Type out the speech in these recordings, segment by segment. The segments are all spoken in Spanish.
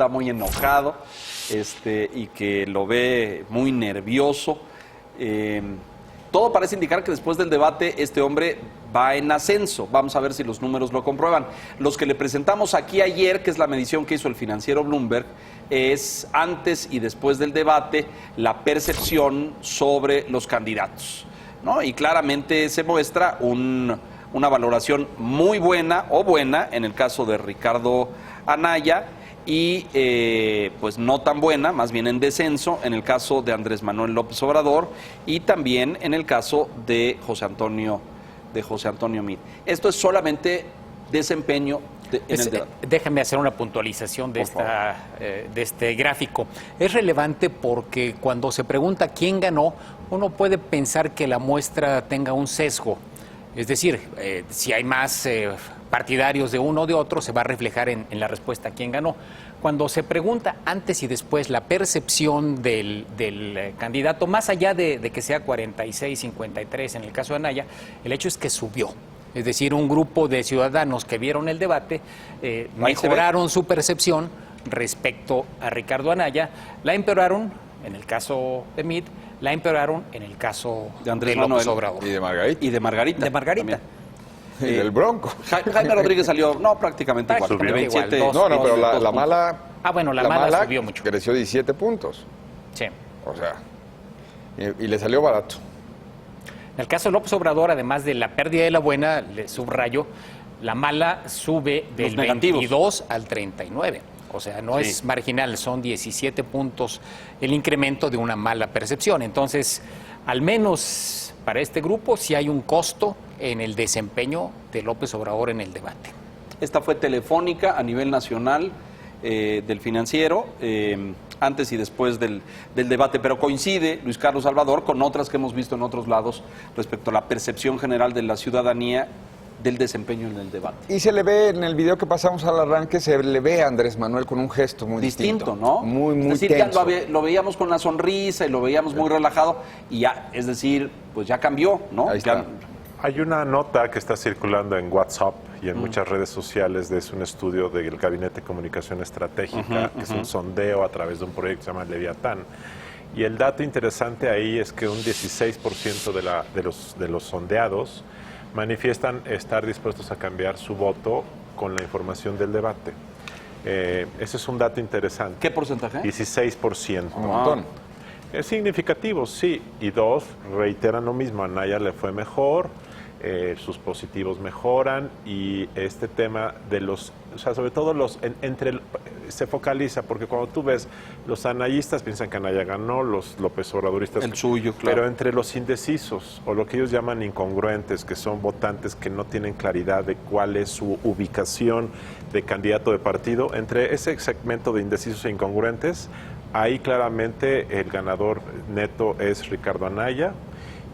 está muy enojado y que lo ve muy nervioso. Todo parece indicar que después del debate este hombre va en ascenso. Vamos a ver si los números lo comprueban. Los que le presentamos aquí ayer, que es la medición que hizo el financiero Bloomberg, es antes y después del debate la percepción sobre los candidatos, ¿no? Y claramente se muestra una valoración muy buena o buena en el caso de Ricardo Anaya y pues no tan buena, más bien en descenso en el caso de Andrés Manuel López Obrador y también en el caso de José Antonio Meade. Esto es solamente desempeño en el debate. Déjame hacer una puntualización de este gráfico. Es relevante porque cuando se pregunta quién ganó, uno puede pensar que la muestra tenga un sesgo. Es decir, si hay más partidarios de uno o de otro, se va a reflejar en la respuesta a quién ganó. Cuando se pregunta antes y después la percepción del candidato, más allá de que sea 46, 53 en el caso de Anaya, el hecho es que subió. Es decir, un grupo de ciudadanos que vieron el debate mejoraron su percepción respecto a Ricardo Anaya, la empeoraron en el caso de Meade, la empeoraron en el caso de Andrés López Manuel Obrador. Y de Margarita. De Margarita. Y del Bronco. Jaime Rodríguez salió, prácticamente igual. Subió 27, igual, No, pero la mala... la mala subió mucho. Creció 17 puntos. Sí. O sea, y le salió barato. En el caso de López Obrador, además de la pérdida de la buena, le subrayo, la mala sube del 22 al 39. O sea, no es marginal, son 17 puntos el incremento de una mala percepción. Entonces, al menos para este grupo, sí hay un costo en el desempeño de López Obrador en el debate. Esta fue telefónica a nivel nacional del financiero, antes y después del debate, pero coincide, Luis Carlos Salvador, con otras que hemos visto en otros lados respecto a la percepción general de la ciudadanía del desempeño en el debate. Y se le ve en el video que pasamos al arranque, se le ve a Andrés Manuel con un gesto muy distinto, ¿no? Muy es decir, tenso. Ya lo veíamos con la sonrisa y lo veíamos muy relajado y ya, es decir, pues ya cambió, ¿no? Ahí está. Hay una nota que está circulando en WhatsApp y en muchas redes sociales es un estudio del Gabinete de Comunicación Estratégica, que es un sondeo a través de un proyecto que se llama Leviatán. Y el dato interesante ahí es que un 16% de los sondeados manifiestan estar dispuestos a cambiar su voto con la información del debate. Ese es un dato interesante. ¿Qué porcentaje? 16%. Un montón. Es significativo, sí. Y dos, reiteran lo mismo. A Anaya le fue mejor, sus positivos mejoran y este tema de los, o sea, sobre todo se focaliza, porque cuando tú ves, los anayistas piensan que Anaya ganó, los López Obradoristas... El suyo, claro. Pero entre los indecisos, o lo que ellos llaman incongruentes, que son votantes que no tienen claridad de cuál es su ubicación de candidato de partido, entre ese segmento de indecisos e incongruentes, ahí claramente el ganador neto es Ricardo Anaya,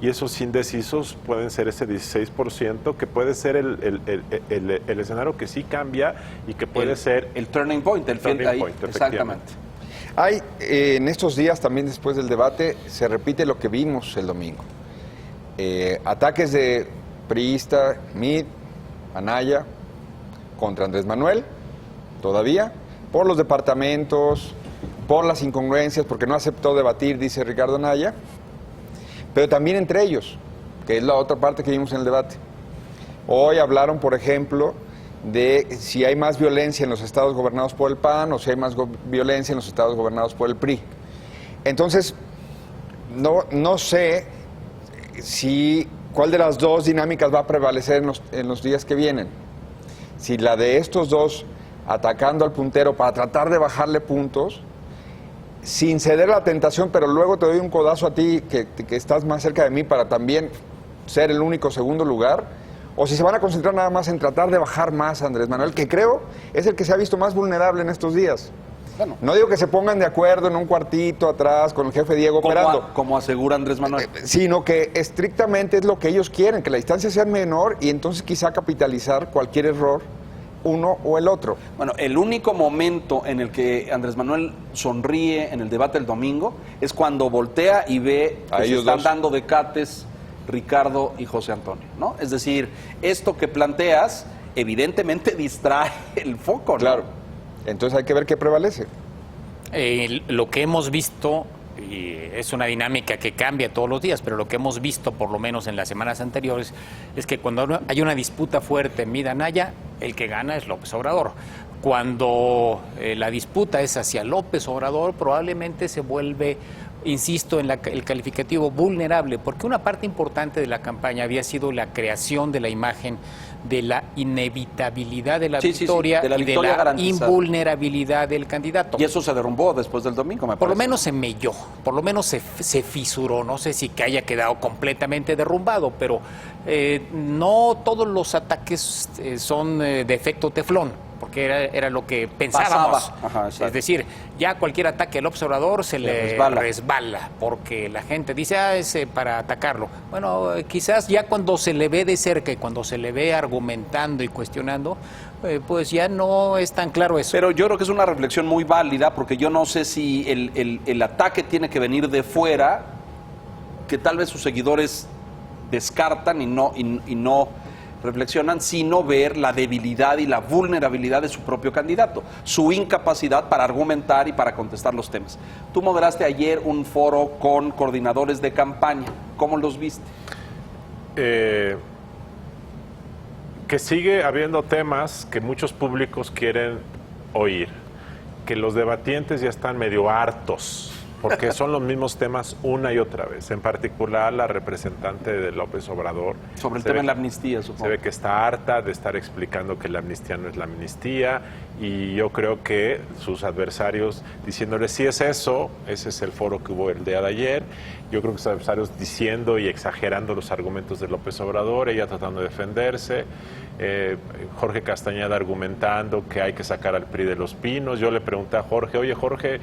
y esos indecisos pueden ser ese 16%, que puede ser el escenario que sí cambia y que puede ser... El turning point, el turning point, exactamente. Hay, en estos días, también después del debate, se repite lo que vimos el domingo. Ataques de priista, Meade, Anaya, contra Andrés Manuel, todavía, por los departamentos, por las incongruencias, porque no aceptó debatir, dice Ricardo Anaya, pero también entre ellos, que es la otra parte que vimos en el debate. Hoy hablaron, por ejemplo, de si hay más violencia en los estados gobernados por el PAN o si hay más violencia en los estados gobernados por el PRI. Entonces, no sé cuál de las dos dinámicas va a prevalecer en los días que vienen. Si la de estos dos atacando al puntero para tratar de bajarle puntos, sin ceder a la tentación, pero luego te doy un codazo a ti que estás más cerca de mí para también ser el único segundo lugar, o si se van a concentrar nada más en tratar de bajar más a Andrés Manuel, que creo es el que se ha visto más vulnerable en estos días. Bueno, no digo que se pongan de acuerdo en un cuartito atrás con el jefe Diego operando, como asegura Andrés Manuel, sino que estrictamente es lo que ellos quieren, que la distancia sea menor y entonces quizá capitalizar cualquier error uno o el otro. Bueno, el único momento en el que Andrés Manuel sonríe en el debate del domingo es cuando voltea y ve que se están dando decates Ricardo y José Antonio, ¿no? Es decir, esto que planteas evidentemente distrae el foco, ¿no? Claro. Entonces hay que ver qué prevalece. Lo que hemos visto, y es una dinámica que cambia todos los días, pero lo que hemos visto, por lo menos en las semanas anteriores, es que cuando hay una disputa fuerte en Mid-Anaya, el que gana es López Obrador. Cuando la disputa es hacia López Obrador, probablemente se vuelve, insisto, en el calificativo vulnerable, porque una parte importante de la campaña había sido la creación de la imagen de la inevitabilidad de la victoria de la y victoria de la garantizada. invulnerabilidad del candidato. Y eso se derrumbó después del domingo, me parece. Por lo menos se melló, por lo menos se fisuró, no sé si que haya quedado completamente derrumbado, pero no todos los ataques son de efecto teflón, porque era lo que pensábamos. Ajá, es decir, ya cualquier ataque al observador se le resbala, porque la gente dice, es para atacarlo. Bueno, quizás ya cuando se le ve de cerca y cuando se le ve argumentando y cuestionando, pues ya no es tan claro eso. Pero yo creo que es una reflexión muy válida, porque yo no sé si el ataque tiene que venir de fuera, que tal vez sus seguidores descartan y no reflexionan, sino ver la debilidad y la vulnerabilidad de su propio candidato, su incapacidad para argumentar y para contestar los temas. Tú moderaste ayer un foro con coordinadores de campaña. ¿Cómo los viste? Que sigue habiendo temas que muchos públicos quieren oír, que los debatientes ya están medio hartos, porque son los mismos temas una y otra vez. En particular, la representante de López Obrador. Sobre el tema de la amnistía, supongo. Se ve que está harta de estar explicando que la amnistía no es la amnistía, y yo creo que sus adversarios diciéndole, si es eso, ese es el foro que hubo el día de ayer. Yo creo que sus adversarios diciendo y exagerando los argumentos de López Obrador, ella tratando de defenderse. Jorge Castañeda argumentando que hay que sacar al PRI de los pinos. Yo le pregunté a Jorge, oye Jorge,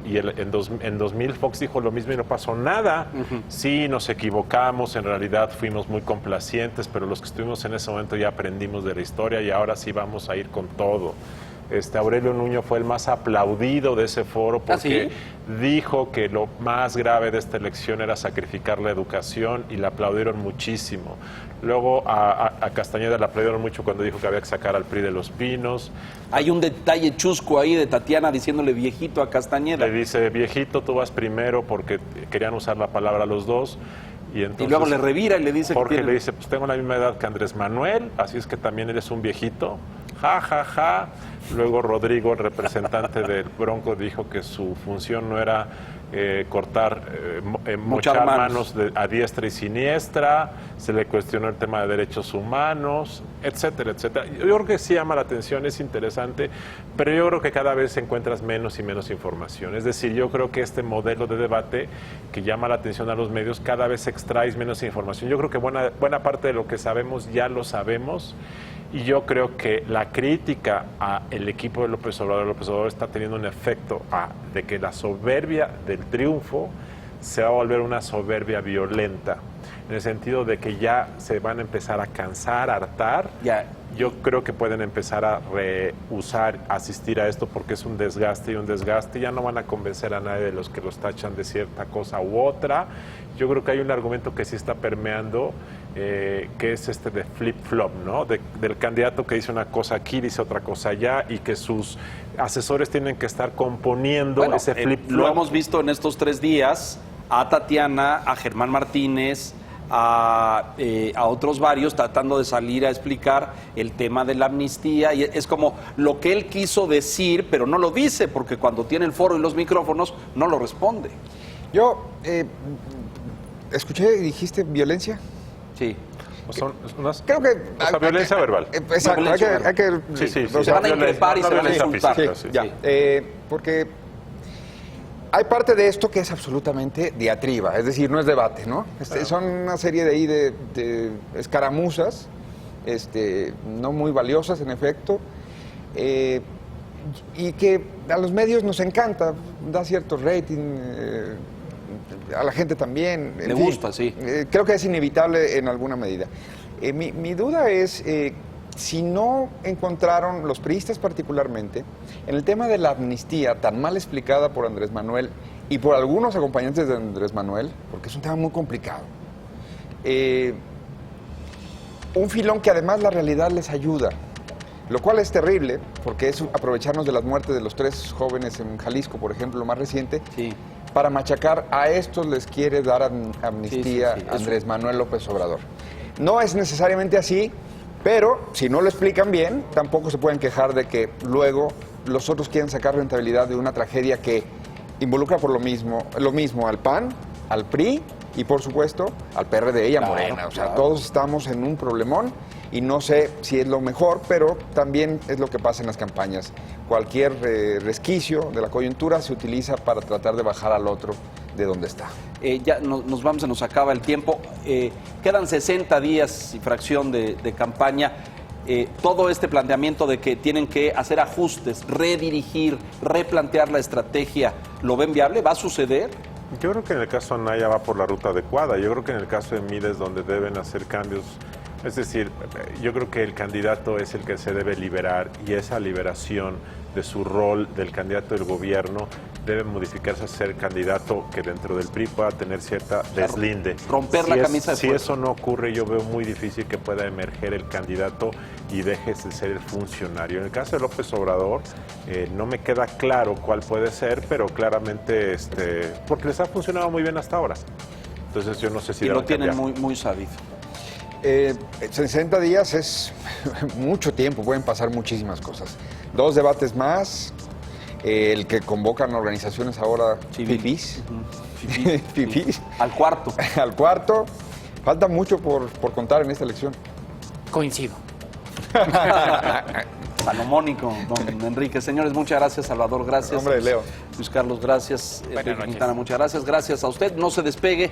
en 2000 Fox dijo lo mismo y no pasó nada. Sí, nos equivocamos, en realidad fuimos muy complacientes, pero los que estuvimos en ese momento ya aprendimos de la historia y ahora sí vamos a ir con todo. Aurelio Nuño fue el más aplaudido de ese foro porque dijo que lo más grave de esta elección era sacrificar la educación, y le aplaudieron muchísimo. Luego a Castañeda le aplaudieron mucho cuando dijo que había que sacar al PRI de los pinos. Hay un detalle chusco ahí de Tatiana diciéndole viejito a Castañeda. Le dice, viejito, tú vas primero, porque querían usar la palabra los dos. Y luego le revira y le dice... Jorge le dice, pues tengo la misma edad que Andrés Manuel, así es que también eres un viejito. Ja, ja, ja. Luego Rodrigo, el representante del Bronco, dijo que su función no era mochar manos a diestra y siniestra. Se le cuestionó el tema de derechos humanos, etcétera, etcétera. Yo creo que sí llama la atención, es interesante, pero yo creo que cada vez encuentras menos y menos información. Es decir, yo creo que este modelo de debate que llama la atención a los medios, cada vez extraes menos información. Yo creo que buena parte de lo que sabemos ya lo sabemos. Y yo creo que la crítica al equipo de López Obrador está teniendo un efecto de que la soberbia del triunfo se va a volver una soberbia violenta, en el sentido de que ya se van a empezar a cansar, a hartar. Yo creo que pueden empezar a rehusar asistir a esto porque es un desgaste, ya no van a convencer a nadie de los que los tachan de cierta cosa u otra. Yo creo que hay un argumento que sí está permeando, que es de flip-flop, ¿no? Del candidato que dice una cosa aquí, dice otra cosa allá, y que sus asesores tienen que estar componiendo ese flip-flop. Lo hemos visto en estos 3 días, a Tatiana, a Germán Martínez, a otros varios tratando de salir a explicar el tema de la amnistía, y es como lo que él quiso decir, pero no lo dice, porque cuando tiene el foro y los micrófonos no lo responde. Yo escuché, dijiste violencia. Sí. Creo que violencia verbal. Exacto, hay que se van a increpar y se van a insultar. Porque hay parte de esto que es absolutamente diatriba, es decir, no es debate, ¿no? Son una serie de escaramuzas, no muy valiosas en efecto, y que a los medios nos encanta, da cierto rating, a la gente también. Le gusta, sí. Creo que es inevitable en alguna medida. Mi duda es si no encontraron, los priistas particularmente, en el tema de la amnistía tan mal explicada por Andrés Manuel y por algunos acompañantes de Andrés Manuel, porque es un tema muy complicado, un filón que además la realidad les ayuda. lo cual es terrible, porque es aprovecharnos de las muertes de los 3 jóvenes en Jalisco, por ejemplo, lo más reciente, Sí. para machacar. A estos les quiere dar amnistía Sí, sí, sí. Andrés Manuel López Obrador. No es necesariamente así, pero si no lo explican bien, tampoco se pueden quejar de que luego los otros quieren sacar rentabilidad de una tragedia que involucra por lo mismo al PAN, al PRI y por supuesto al PRD y a Claro, Morena. O sea, claro. todos estamos en un problemón y no sé si es lo mejor, pero también es lo que pasa en las campañas. Cualquier resquicio de la coyuntura se utiliza para tratar de bajar al otro de donde está. Ya nos vamos, se nos acaba el tiempo. Quedan 60 días y fracción de campaña. Todo este planteamiento de que tienen que hacer ajustes, redirigir, replantear la estrategia, ¿lo ven viable? ¿Va a suceder? Yo creo que en el caso de Anaya va por la ruta adecuada. Yo creo que en el caso de Mide es donde deben hacer cambios. Es decir, yo creo que el candidato es el que se debe liberar y esa liberación de su rol del candidato del gobierno debe modificarse a ser candidato que dentro del PRI pueda tener cierta deslinde. Romper la camisa de Si fuerza. eso no ocurre, yo veo muy difícil que pueda emerger el candidato y deje de ser el funcionario. En el caso de López Obrador, no me queda claro cuál puede ser, pero claramente, porque les ha funcionado muy bien hasta ahora. Entonces yo no sé si Y lo deban tienen cambiar. muy sabido. 60 días es mucho tiempo, pueden pasar muchísimas cosas. 2 debates más, el que convocan organizaciones ahora, Civil. fifís, Fifís. fifís, Al cuarto. al cuarto. Falta mucho por contar en esta elección. Coincido. Salomónico, don Enrique. Señores, muchas gracias. Salvador, gracias. Hombre, Leo. Luis Carlos, gracias. Enrique noches. Quintana, muchas gracias. Gracias a usted. No se despegue.